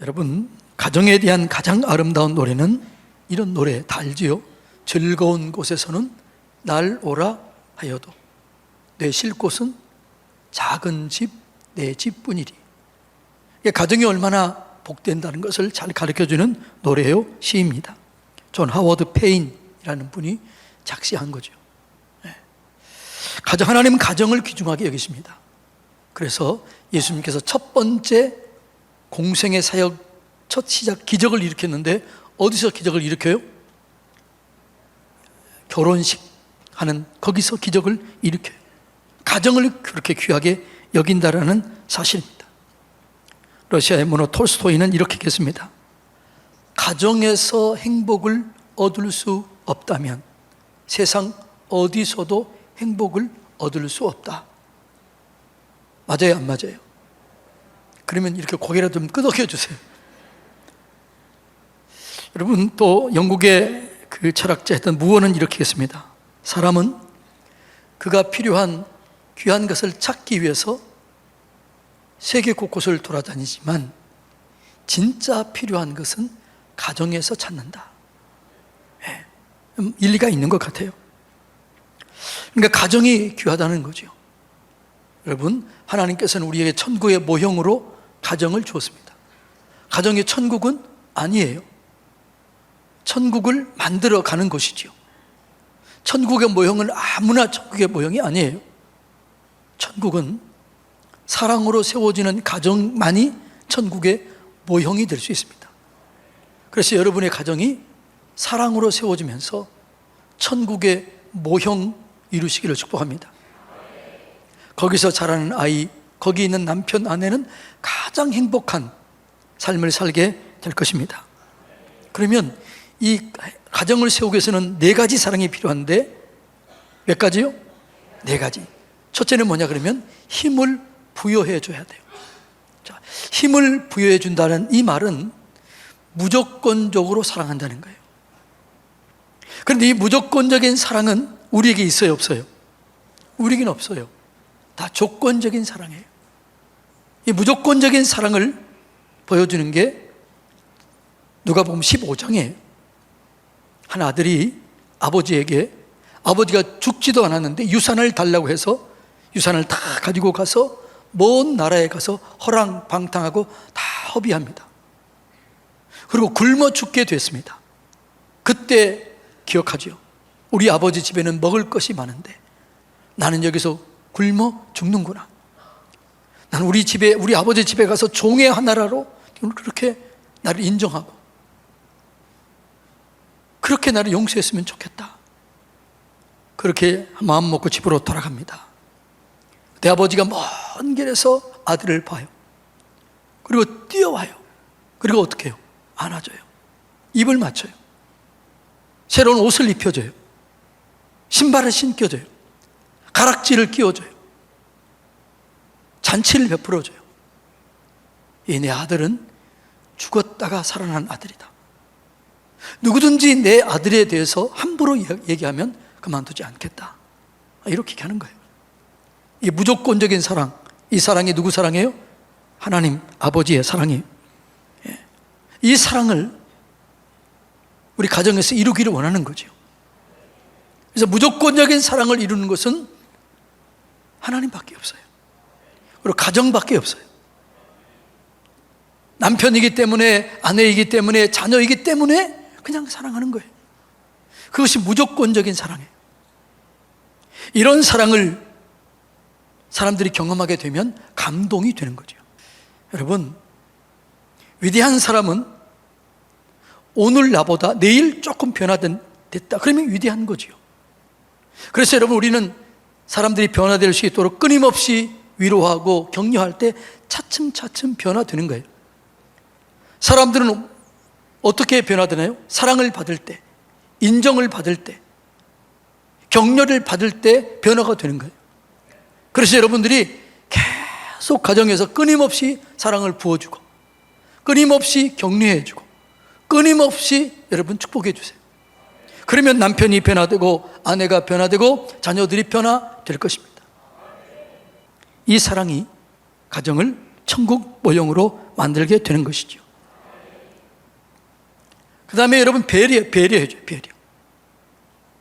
여러분, 가정에 대한 가장 아름다운 노래는 이런 노래 다 알지요? 즐거운 곳에서는 날 오라 하여도 내 쉴 곳은 작은 집 내 집뿐이리. 가정이 얼마나 복된다는 것을 잘 가르쳐주는 노래요, 시입니다. 존 하워드 페인이라는 분이 작시한 거죠. 하나님은 가정을 귀중하게 여기십니다. 그래서 예수님께서 첫 번째 공생의 사역 첫 시작 기적을 일으켰는데 어디서 기적을 일으켜요? 결혼식 하는 거기서 기적을 일으켜요. 가정을 그렇게 귀하게 여긴다라는 사실입니다. 러시아의 문호 톨스토이는 이렇게 했습니다. 가정에서 행복을 얻을 수 없다면 세상 어디서도 행복을 얻을 수 없다. 맞아요, 안 맞아요? 그러면 이렇게 고개를 좀 끄덕여 주세요. 여러분, 또 영국의 그 철학자였던 무어는 이렇게 했습니다. 사람은 그가 필요한 귀한 것을 찾기 위해서 세계 곳곳을 돌아다니지만 진짜 필요한 것은 가정에서 찾는다. 일리가 있는 것 같아요. 그러니까 가정이 귀하다는 거죠. 여러분, 하나님께서는 우리에게 천국의 모형으로 가정을 주었습니다. 가정이 천국은 아니에요. 천국을 만들어 가는 것이죠. 천국의 모형은 아무나 천국의 모형이 아니에요. 천국은 사랑으로 세워지는 가정만이 천국의 모형이 될 수 있습니다. 그래서 여러분의 가정이 사랑으로 세워지면서 천국의 모형 이루시기를 축복합니다. 거기서 자라는 아이, 거기 있는 남편, 아내는 가장 행복한 삶을 살게 될 것입니다. 그러면 이 가정을 세우기 위해서는 4가지 사랑이 필요한데 몇 가지요? 4가지. 첫째는 뭐냐 그러면 힘을 부여해 줘야 돼요. 자, 힘을 부여해 준다는 이 말은 무조건적으로 사랑한다는 거예요. 그런데 이 무조건적인 사랑은 우리에게 있어요, 없어요? 우리에게는 없어요. 다 조건적인 사랑이에요. 이 무조건적인 사랑을 보여주는 게 누가복음 15장이에요. 한 아들이 아버지에게, 아버지가 죽지도 않았는데 유산을 달라고 해서 유산을 다 가지고 가서 먼 나라에 가서 허랑방탕하고 다 허비합니다. 그리고 굶어 죽게 됐습니다. 그때 기억하죠. 우리 아버지 집에는 먹을 것이 많은데 나는 여기서 굶어 죽는구나. 나는 우리 아버지 집에 가서 종의 하나라로 그렇게 나를 인정하고 그렇게 나를 용서했으면 좋겠다. 그렇게 마음 먹고 집으로 돌아갑니다. 내 아버지가 먼 길에서 아들을 봐요. 그리고 뛰어와요. 그리고 어떻게 해요? 안아줘요. 입을 맞춰요. 새로운 옷을 입혀줘요. 신발을 신겨줘요. 가락지를 끼워줘요. 잔치를 베풀어줘요. 이 내 아들은 죽었다가 살아난 아들이다. 누구든지 내 아들에 대해서 함부로 얘기하면 그만두지 않겠다. 이렇게 하는 거예요. 이 무조건적인 사랑, 이 사랑이 누구 사랑이에요? 하나님 아버지의 사랑이에요. 이 사랑을 우리 가정에서 이루기를 원하는 거죠. 그래서 무조건적인 사랑을 이루는 것은 하나님밖에 없어요. 그리고 가정밖에 없어요. 남편이기 때문에, 아내이기 때문에, 자녀이기 때문에 그냥 사랑하는 거예요. 그것이 무조건적인 사랑이에요. 이런 사랑을 사람들이 경험하게 되면 감동이 되는 거죠. 여러분, 위대한 사람은 오늘 나보다 내일 조금 변화됐다. 그러면 위대한 거죠. 그래서 여러분, 우리는 사람들이 변화될 수 있도록 끊임없이 위로하고 격려할 때 차츰차츰 변화되는 거예요. 사람들은 어떻게 변화되나요? 사랑을 받을 때, 인정을 받을 때, 격려를 받을 때 변화가 되는 거예요. 그래서 여러분들이 계속 가정에서 끊임없이 사랑을 부어주고 끊임없이 격려해주고 끊임없이 여러분 축복해 주세요. 그러면 남편이 변화되고 아내가 변화되고 자녀들이 변화될 것입니다. 이 사랑이 가정을 천국 모형으로 만들게 되는 것이죠. 그 다음에 여러분 배려해줘요. 배려.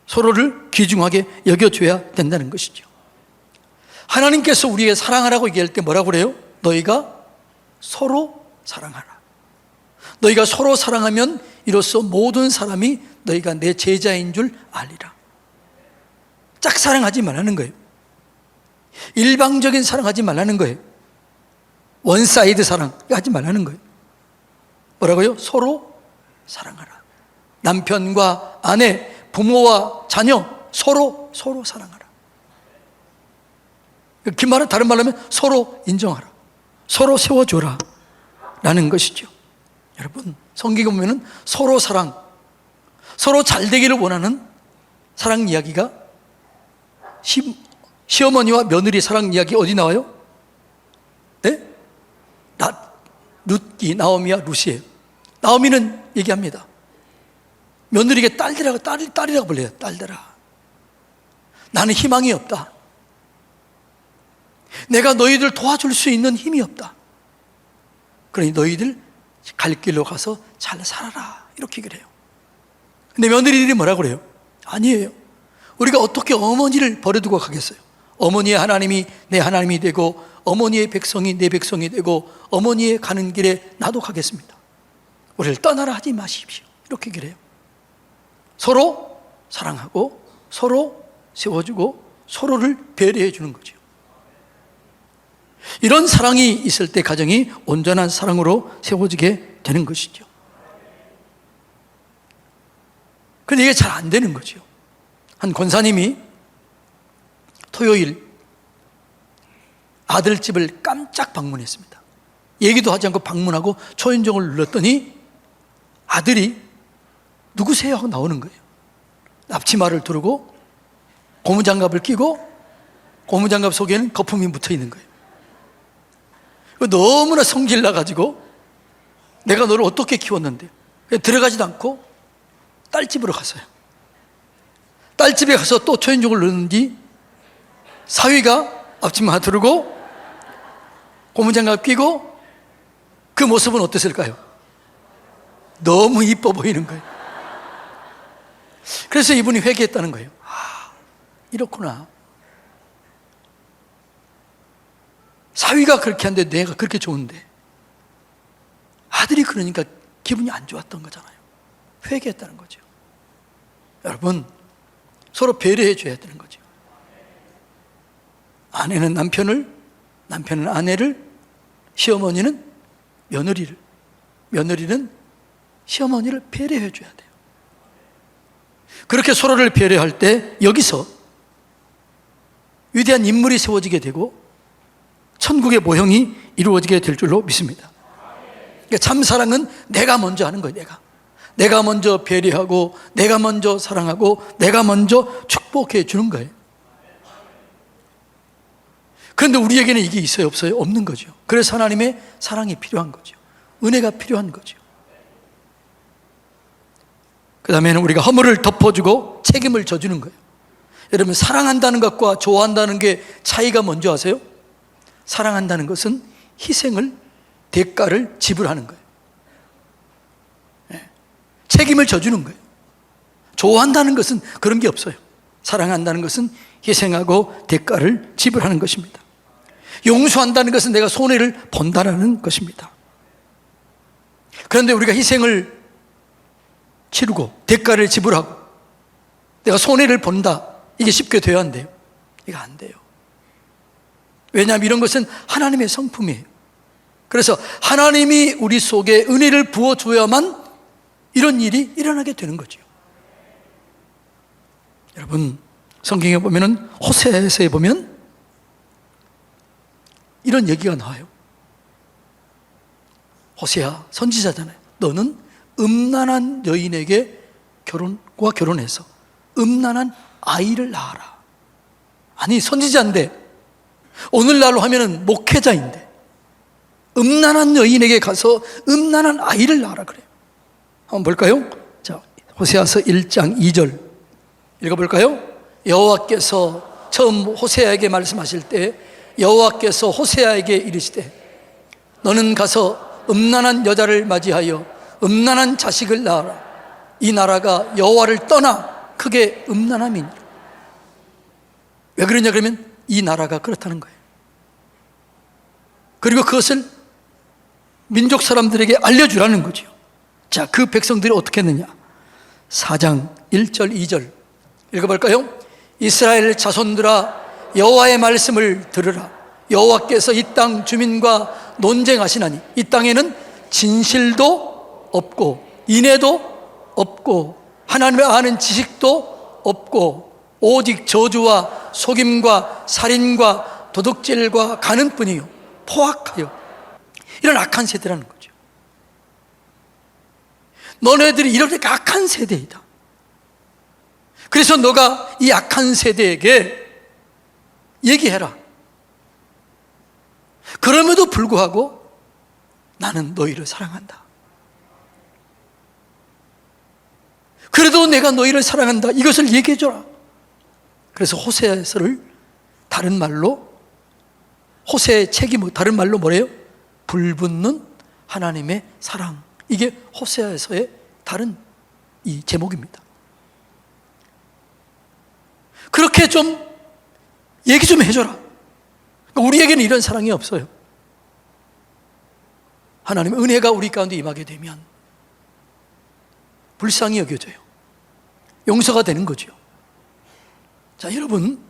서로를 귀중하게 여겨줘야 된다는 것이죠. 하나님께서 우리에게 사랑하라고 얘기할 때 뭐라고 그래요? 너희가 서로 사랑하라. 너희가 서로 사랑하면 이로써 모든 사람이 너희가 내 제자인 줄 알리라. 짝사랑하지 말라는 거예요. 일방적인 사랑하지 말라는 거예요. 원사이드 사랑하지 말라는 거예요. 뭐라고요? 서로 사랑하라. 남편과 아내, 부모와 자녀 서로 사랑하라. 그 말은 다른 말로 하면 서로 인정하라. 서로 세워줘라 라는 것이죠. 여러분, 성경에 보면은 서로 사랑, 서로 잘 되기를 원하는 사랑 이야기가 시어머니와 며느리 사랑 이야기 어디 나와요? 네? 룻기, 나오미와 룻이에요. 나오미는 얘기합니다. 며느리에게 딸이라고 불러요. 딸들아, 나는 희망이 없다. 내가 너희들 도와줄 수 있는 힘이 없다. 그러니 너희들 갈 길로 가서 잘 살아라. 이렇게 그래요. 근데 며느리들이 뭐라고 그래요? 아니에요. 우리가 어떻게 어머니를 버려두고 가겠어요? 어머니의 하나님이 내 하나님이 되고 어머니의 백성이 내 백성이 되고 어머니의 가는 길에 나도 가겠습니다. 우리를 떠나라 하지 마십시오. 이렇게 그래요. 서로 사랑하고 서로 세워주고 서로를 배려해 주는 거죠. 이런 사랑이 있을 때 가정이 온전한 사랑으로 세워지게 되는 것이죠. 그런데 이게 잘 안 되는 거죠. 한 권사님이 토요일 아들 집을 깜짝 방문했습니다. 얘기도 하지 않고 방문하고 초인종을 눌렀더니 아들이 누구세요? 하고 나오는 거예요. 납치마를 두르고 고무장갑을 끼고 고무장갑 속에는 거품이 묻어 있는 거예요. 너무나 성질 나가지고 내가 너를 어떻게 키웠는데 들어가지도 않고 딸집으로 갔어요. 딸집에 가서 또 초인종을 누르는지 사위가 앞치마 두르고 고무장갑 끼고 그 모습은 어땠을까요? 너무 이뻐 보이는 거예요. 그래서 이분이 회개했다는 거예요. 아, 이렇구나. 사위가 그렇게 하는데 내가 그렇게 좋은데 아들이 그러니까 기분이 안 좋았던 거잖아요. 회개했다는 거죠. 여러분, 서로 배려해 줘야 되는 거죠. 아내는 남편을, 남편은 아내를, 시어머니는 며느리를, 며느리는 시어머니를 배려해 줘야 돼요. 그렇게 서로를 배려할 때 여기서 위대한 인물이 세워지게 되고 천국의 모형이 이루어지게 될 줄로 믿습니다. 그러니까 참 사랑은 내가 먼저 하는 거예요. 내가 먼저 배려하고 내가 먼저 사랑하고 내가 먼저 축복해 주는 거예요. 그런데 우리에게는 이게 있어요, 없어요? 없는 거죠. 그래서 하나님의 사랑이 필요한 거죠. 은혜가 필요한 거죠. 그 다음에는 우리가 허물을 덮어주고 책임을 져주는 거예요. 여러분, 사랑한다는 것과 좋아한다는 게 차이가 뭔지 아세요? 사랑한다는 것은 희생을, 대가를 지불하는 거예요. 책임을 져주는 거예요. 좋아한다는 것은 그런 게 없어요. 사랑한다는 것은 희생하고 대가를 지불하는 것입니다. 용서한다는 것은 내가 손해를 본다는 것입니다. 그런데 우리가 희생을 치르고 대가를 지불하고 내가 손해를 본다, 이게 쉽게 돼야 안 돼요. 이거 안 돼요. 왜냐하면 이런 것은 하나님의 성품이에요. 그래서 하나님이 우리 속에 은혜를 부어줘야만 이런 일이 일어나게 되는 거죠. 여러분, 성경에 보면은 호세아서에 보면 이런 얘기가 나와요. 호세아 선지자잖아요. 너는 음란한 여인에게 결혼해서 음란한 아이를 낳아라. 아니, 선지자인데 오늘날로 하면은 목회자인데 음란한 여인에게 가서 음란한 아이를 낳아라 그래요. 한번 볼까요? 자, 호세아서 1장 2절 읽어볼까요? 여호와께서 처음 호세아에게 말씀하실 때 여호와께서 호세아에게 이르시되 너는 가서 음란한 여자를 맞이하여 음란한 자식을 낳아라. 이 나라가 여호와를 떠나 크게 음란함이니라. 왜 그러냐 그러면 이 나라가 그렇다는 거예요. 그리고 그것을 민족 사람들에게 알려주라는 거죠. 자, 그 백성들이 어떻게 했느냐. 4장 1절 2절 읽어볼까요? 이스라엘 자손들아 여호와의 말씀을 들으라. 여호와께서 이 땅 주민과 논쟁하시나니 이 땅에는 진실도 없고 인애도 없고 하나님을 아는 지식도 없고 오직 저주와 속임과 살인과 도둑질과 가는뿐이요 포악하여, 이런 악한 세대라는 거죠. 너네들이 이렇게 악한 세대이다. 그래서 너가 이 악한 세대에게 얘기해라. 그럼에도 불구하고 나는 너희를 사랑한다. 그래도 내가 너희를 사랑한다. 이것을 얘기해줘라. 그래서 호세아서를 다른 말로, 호세의 책이 다른 말로 뭐래요? 불붙는 하나님의 사랑. 이게 호세아서의 다른 이 제목입니다. 그렇게 좀 얘기 좀 해줘라. 우리에게는 이런 사랑이 없어요. 하나님의 은혜가 우리 가운데 임하게 되면 불쌍히 여겨져요. 용서가 되는 거죠. 자, 여러분,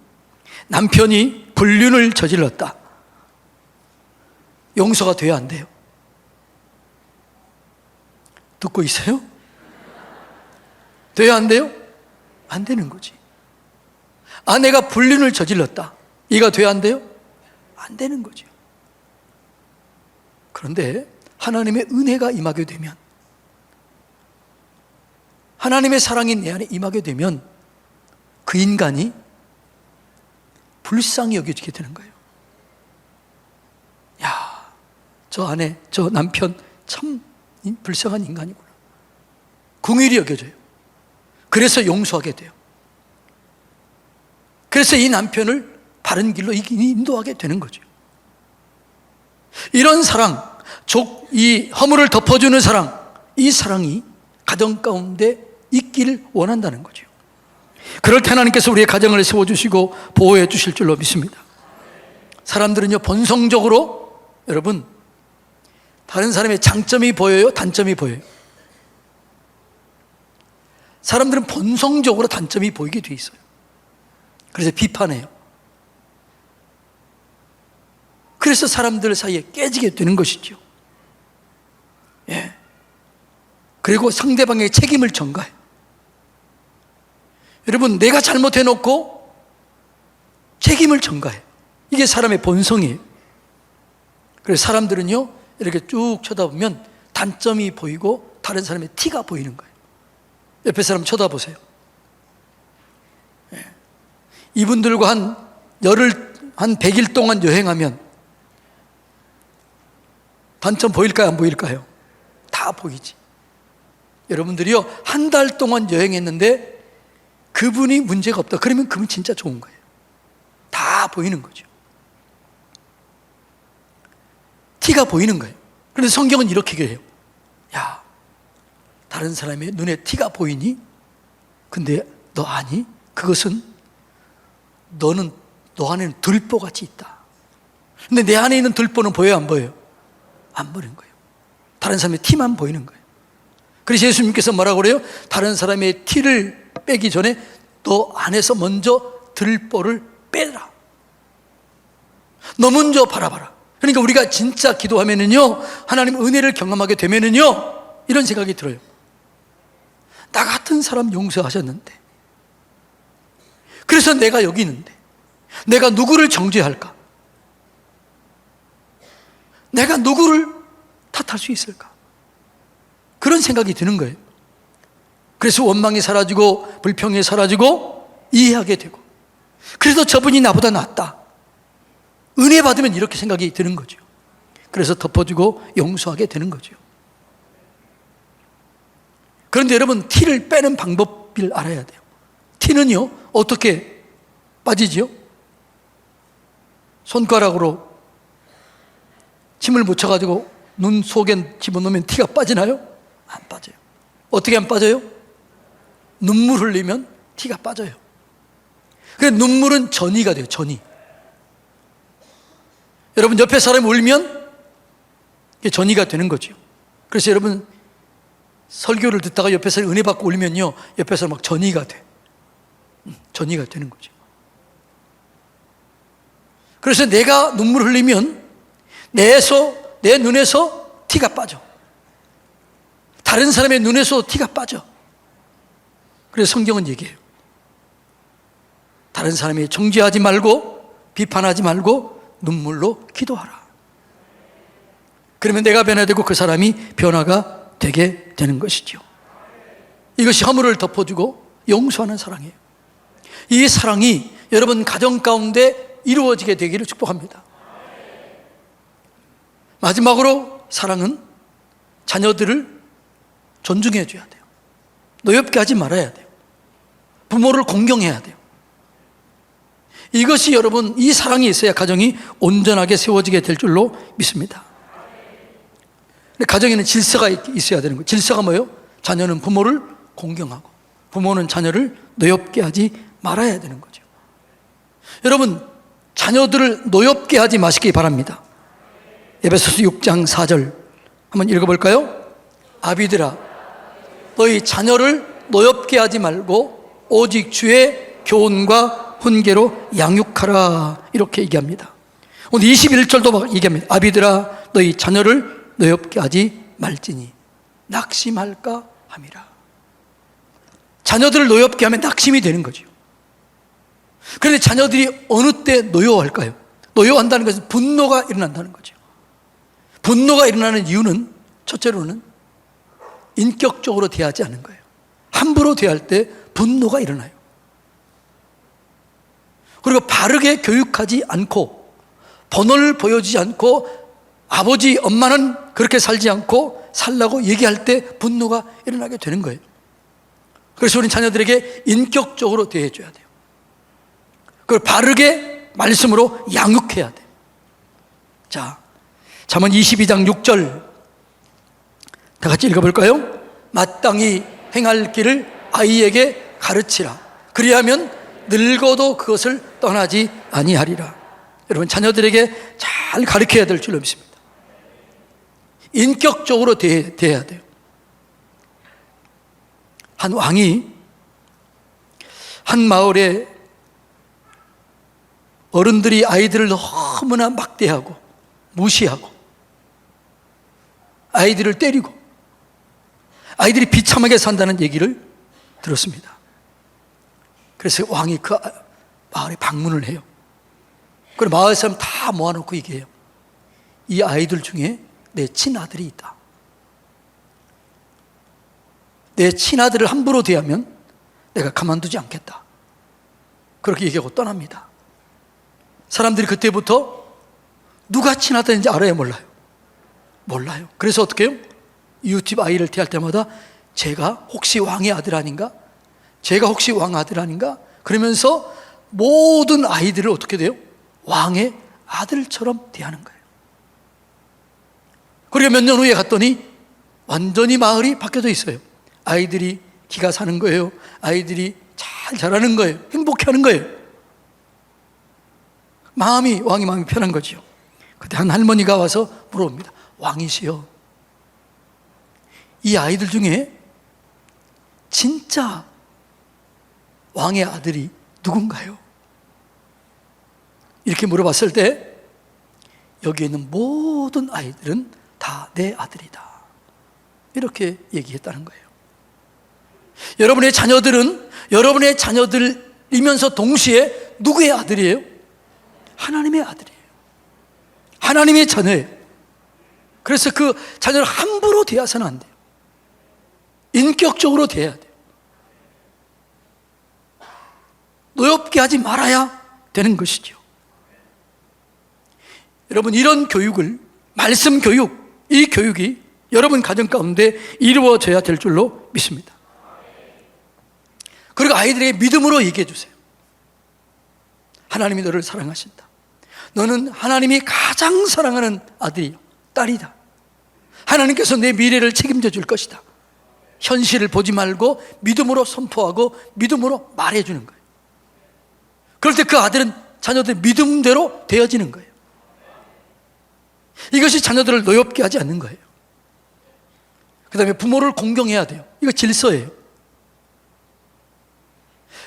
남편이 불륜을 저질렀다. 용서가 돼야 안 돼요? 듣고 있어요? 돼야 안 돼요? 안 되는 거지. 아내가 불륜을 저질렀다. 이가 돼야 안 돼요? 안 되는 거죠. 그런데 하나님의 은혜가 임하게 되면, 하나님의 사랑이 내 안에 임하게 되면 그 인간이 불쌍히 여겨지게 되는 거예요. 야, 저 아내, 저 남편 참 불쌍한 인간이구나. 긍휼히 여겨져요. 그래서 용서하게 돼요. 그래서 이 남편을 바른 길로 인도하게 되는 거죠. 이런 사랑, 이 허물을 덮어주는 사랑, 이 사랑이 가정 가운데 있기를 원한다는 거죠. 그럴 때 하나님께서 우리의 가정을 세워주시고 보호해 주실 줄로 믿습니다. 사람들은요, 본성적으로, 여러분, 다른 사람의 장점이 보여요? 단점이 보여요? 사람들은 본성적으로 단점이 보이게 돼 있어요. 그래서 비판해요. 그래서 사람들 사이에 깨지게 되는 것이죠. 예. 그리고 상대방의 책임을 전가해요. 여러분, 내가 잘못해놓고 책임을 전가해요. 이게 사람의 본성이에요. 그래서 사람들은요, 이렇게 쭉 쳐다보면 단점이 보이고 다른 사람의 티가 보이는 거예요. 옆에 사람 쳐다보세요. 예. 이분들과 한 100일 동안 여행하면 단점 보일까요? 안 보일까요? 다 보이지. 여러분들이요, 한 달 동안 여행했는데 그분이 문제가 없다. 그러면 그분 진짜 좋은 거예요. 다 보이는 거죠. 티가 보이는 거예요. 그런데 성경은 이렇게 얘기해요. 야, 다른 사람의 눈에 티가 보이니? 근데 너 아니? 그것은 너 안에는 들보같이 있다. 근데 내 안에 있는 들보는 보여요, 안 보여요? 안 보이는 거예요. 다른 사람의 티만 보이는 거예요. 그래서 예수님께서 뭐라고 그래요? 다른 사람의 티를 빼기 전에 너 안에서 먼저 들보를 빼라. 너 먼저 바라봐라. 그러니까 우리가 진짜 기도하면은요, 하나님 은혜를 경험하게 되면은요, 이런 생각이 들어요. 나 같은 사람 용서하셨는데, 그래서 내가 여기 있는데 내가 누구를 정죄할까? 내가 누구를 탓할 수 있을까? 그런 생각이 드는 거예요. 그래서 원망이 사라지고 불평이 사라지고 이해하게 되고, 그래도 저분이 나보다 낫다, 은혜 받으면 이렇게 생각이 드는 거죠. 그래서 덮어주고 용서하게 되는 거죠. 그런데 여러분, 티를 빼는 방법을 알아야 돼요. 티는요, 어떻게 빠지지요? 손가락으로 침을 묻혀가지고 눈 속에 집어넣으면 티가 빠지나요? 안 빠져요. 어떻게 안 빠져요? 눈물 흘리면 티가 빠져요. 그래서 눈물은 전이가 돼요. 전이. 여러분 옆에 사람이 울면 이게 전이가 되는 거죠. 그래서 여러분 설교를 듣다가 옆에서 은혜 받고 울면요, 옆에서 막 전이가 돼. 전이가 되는 거죠. 그래서 내가 눈물 흘리면 내 눈에서 티가 빠져. 다른 사람의 눈에서 티가 빠져. 그래서 성경은 얘기해요. 다른 사람이 정죄하지 말고 비판하지 말고 눈물로 기도하라. 그러면 내가 변화되고 그 사람이 변화가 되게 되는 것이죠. 이것이 허물을 덮어주고 용서하는 사랑이에요. 이 사랑이 여러분 가정 가운데 이루어지게 되기를 축복합니다. 마지막으로 사랑은 자녀들을 존중해 줘야 돼요. 노엽게 하지 말아야 돼요. 부모를 공경해야 돼요. 이것이 여러분, 이 사랑이 있어야 가정이 온전하게 세워지게 될 줄로 믿습니다. 근데 가정에는 질서가 있어야 되는 거예요. 질서가 뭐예요? 자녀는 부모를 공경하고 부모는 자녀를 노엽게 하지 말아야 되는 거죠. 여러분, 자녀들을 노엽게 하지 마시기 바랍니다. 에베소서 6장 4절 한번 읽어볼까요? 아비들아, 너희 자녀를 노엽게 하지 말고 오직 주의 교훈과 훈계로 양육하라. 이렇게 얘기합니다. 오늘 21절도 막 얘기합니다. 아비들아, 너희 자녀를 노엽게 하지 말지니 낙심할까 함이라. 자녀들을 노엽게 하면 낙심이 되는 거죠. 그런데 자녀들이 어느 때 노여워할까요? 노여워한다는 것은 분노가 일어난다는 거죠. 분노가 일어나는 이유는 첫째로는 인격적으로 대하지 않는 거예요. 함부로 대할 때 분노가 일어나요. 그리고 바르게 교육하지 않고 번호를 보여주지 않고 아버지, 엄마는 그렇게 살지 않고 살라고 얘기할 때 분노가 일어나게 되는 거예요. 그래서 우리 자녀들에게 인격적으로 대해줘야 돼요. 그걸 바르게 말씀으로 양육해야 돼요. 자, 잠언 22장 6절 다 같이 읽어볼까요? 마땅히 행할 길을 아이에게 가르치라. 그리하면 늙어도 그것을 떠나지 아니하리라. 여러분, 자녀들에게 잘 가르쳐야 될 줄로 믿습니다. 인격적으로 대해야 돼요. 한 왕이 한 마을에 어른들이 아이들을 너무나 막대하고 무시하고 아이들을 때리고 아이들이 비참하게 산다는 얘기를 들었습니다. 그래서 왕이 그 마을에 방문을 해요. 그리고 마을 사람 다 모아놓고 얘기해요. 이 아이들 중에 내 친아들이 있다. 내 친아들을 함부로 대하면 내가 가만두지 않겠다. 그렇게 얘기하고 떠납니다. 사람들이 그때부터 누가 친아들인지 알아요, 몰라요? 몰라요. 그래서 어떻게 해요? 이웃집 아이를 대할 때마다 제가 혹시 왕의 아들 아닌가? 제가 혹시 왕 아들 아닌가? 그러면서 모든 아이들을 어떻게 돼요? 왕의 아들처럼 대하는 거예요. 그리고 몇 년 후에 갔더니 완전히 마을이 바뀌어져 있어요. 아이들이 기가 사는 거예요. 아이들이 잘 자라는 거예요. 행복해하는 거예요. 왕이 마음이 편한 거죠. 그때 한 할머니가 와서 물어봅니다. 왕이시여, 이 아이들 중에 진짜 왕의 아들이 누군가요? 이렇게 물어봤을 때 여기 있는 모든 아이들은 다 내 아들이다. 이렇게 얘기했다는 거예요. 여러분의 자녀들은 여러분의 자녀들이면서 동시에 누구의 아들이에요? 하나님의 아들이에요. 하나님의 자녀예요. 그래서 그 자녀를 함부로 대해서는 안 돼요. 인격적으로 대해야 돼요. 노엽게 하지 말아야 되는 것이죠. 여러분, 이런 교육을, 말씀 교육, 이 교육이 여러분 가정 가운데 이루어져야 될 줄로 믿습니다. 그리고 아이들에게 믿음으로 얘기해 주세요. 하나님이 너를 사랑하신다. 너는 하나님이 가장 사랑하는 아들이요, 딸이다. 하나님께서 내 미래를 책임져 줄 것이다. 현실을 보지 말고 믿음으로 선포하고 믿음으로 말해주는 거예요. 그럴 때 그 아들은 자녀들의 믿음대로 되어지는 거예요. 이것이 자녀들을 노엽게 하지 않는 거예요. 그 다음에 부모를 공경해야 돼요. 이거 질서예요.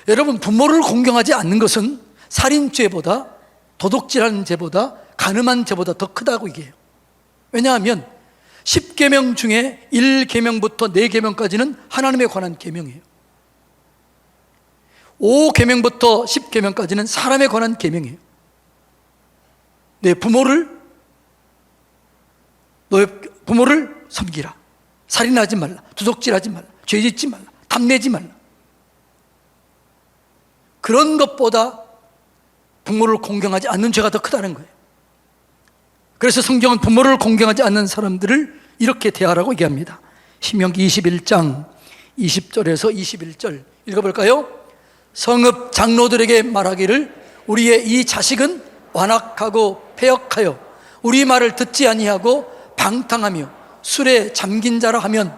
여러분, 부모를 공경하지 않는 것은 살인죄보다, 도둑질하는 죄보다, 간음한 죄보다 더 크다고 얘기해요. 왜냐하면 10계명 중에 1계명부터 4계명까지는 하나님에 관한 계명이에요. 5계명부터 10계명까지는 사람에 관한 계명이에요. 내 부모를 섬기라. 살인하지 말라. 도둑질하지 말라. 죄짓지 말라. 탐내지 말라. 그런 것보다 부모를 공경하지 않는 죄가 더 크다는 거예요. 그래서 성경은 부모를 공경하지 않는 사람들을 이렇게 대하라고 얘기합니다. 신명기 21장 20절에서 21절 읽어볼까요? 성읍 장로들에게 말하기를 우리의 이 자식은 완악하고 패역하여 우리 말을 듣지 아니하고 방탕하며 술에 잠긴 자라 하면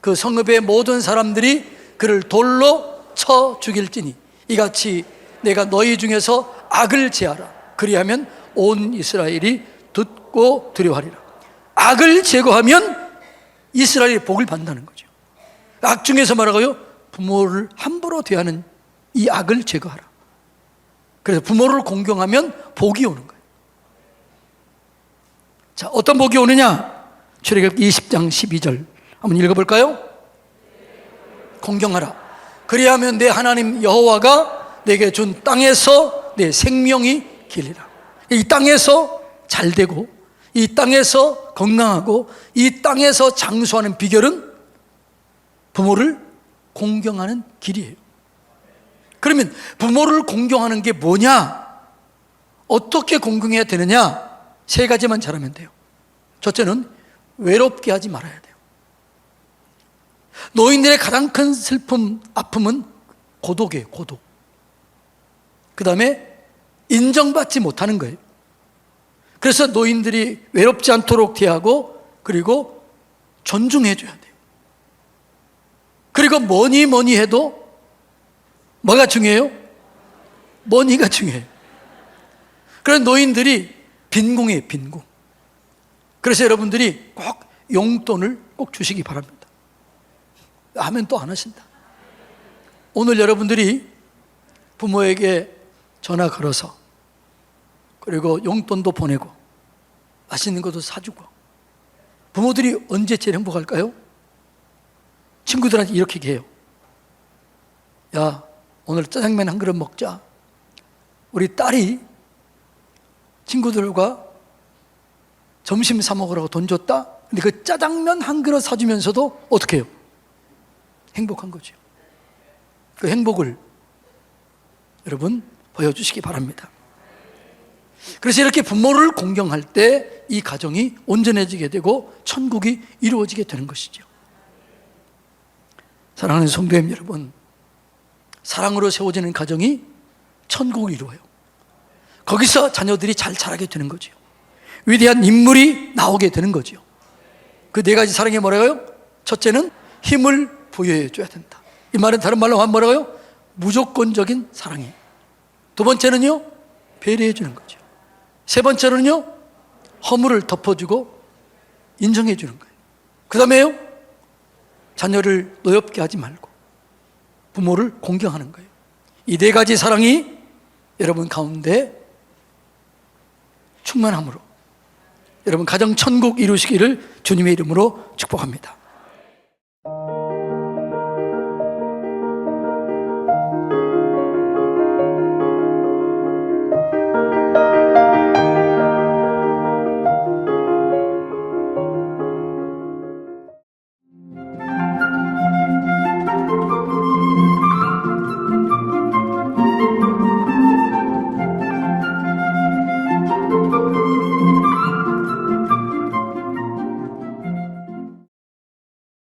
그 성읍의 모든 사람들이 그를 돌로 쳐 죽일지니 이같이 내가 너희 중에서 악을 제하라. 그리하면 온 이스라엘이 듣고 두려워하리라. 악을 제거하면 이스라엘이 복을 받는다는 거죠. 악 중에서 말하고요, 부모를 함부로 대하는 이 악을 제거하라. 그래서 부모를 공경하면 복이 오는 거예요. 자, 어떤 복이 오느냐? 출애굽기 20장 12절 한번 읽어볼까요? 공경하라. 그리하면 내 하나님 여호와가 내게 준 땅에서 내 생명이 길리라. 이 땅에서 잘되고 이 땅에서 건강하고 이 땅에서 장수하는 비결은 부모를 공경하는 길이에요. 그러면 부모를 공경하는 게 뭐냐? 어떻게 공경해야 되느냐? 3가지만 잘하면 돼요. 첫째는 외롭게 하지 말아야 돼요. 노인들의 가장 큰 슬픔, 아픔은 고독이에요. 고독. 그 다음에 인정받지 못하는 거예요. 그래서 노인들이 외롭지 않도록 대하고 그리고 존중해 줘야 돼요. 그리고 뭐니 해도 뭐가 중요해요? 머니가 중요해요. 그래서 노인들이 빈궁이에요. 빈궁. 그래서 여러분들이 꼭 용돈을 꼭 주시기 바랍니다. 하면 또 안 하신다. 오늘 여러분들이 부모에게 전화 걸어서 그리고 용돈도 보내고 맛있는 것도 사주고, 부모들이 언제 제일 행복할까요? 친구들한테 이렇게 얘기해요. 야, 오늘 짜장면 한 그릇 먹자. 우리 딸이 친구들과 점심 사 먹으라고 돈 줬다. 근데 그 짜장면 한 그릇 사주면서도 어떻게 해요? 행복한 거죠. 그 행복을 여러분 보여주시기 바랍니다. 그래서 이렇게 부모를 공경할 때 이 가정이 온전해지게 되고 천국이 이루어지게 되는 것이죠. 사랑하는 성도님 여러분, 사랑으로 세워지는 가정이 천국을 이루어요. 거기서 자녀들이 잘 자라게 되는 거죠. 위대한 인물이 나오게 되는 거죠. 그 4가지 사랑이 뭐라고요? 첫째는 힘을 부여해 줘야 된다. 이 말은 다른 말로 하면 뭐라고요? 무조건적인 사랑이에요. 2번째는요, 배려해 주는 거죠. 3번째는요, 허물을 덮어주고 인정해 주는 거예요. 그 다음에요, 자녀를 노엽게 하지 말고 부모를 공경하는 거예요. 이 4가지 사랑이 여러분 가운데 충만함으로 여러분 가정 천국 이루시기를 주님의 이름으로 축복합니다.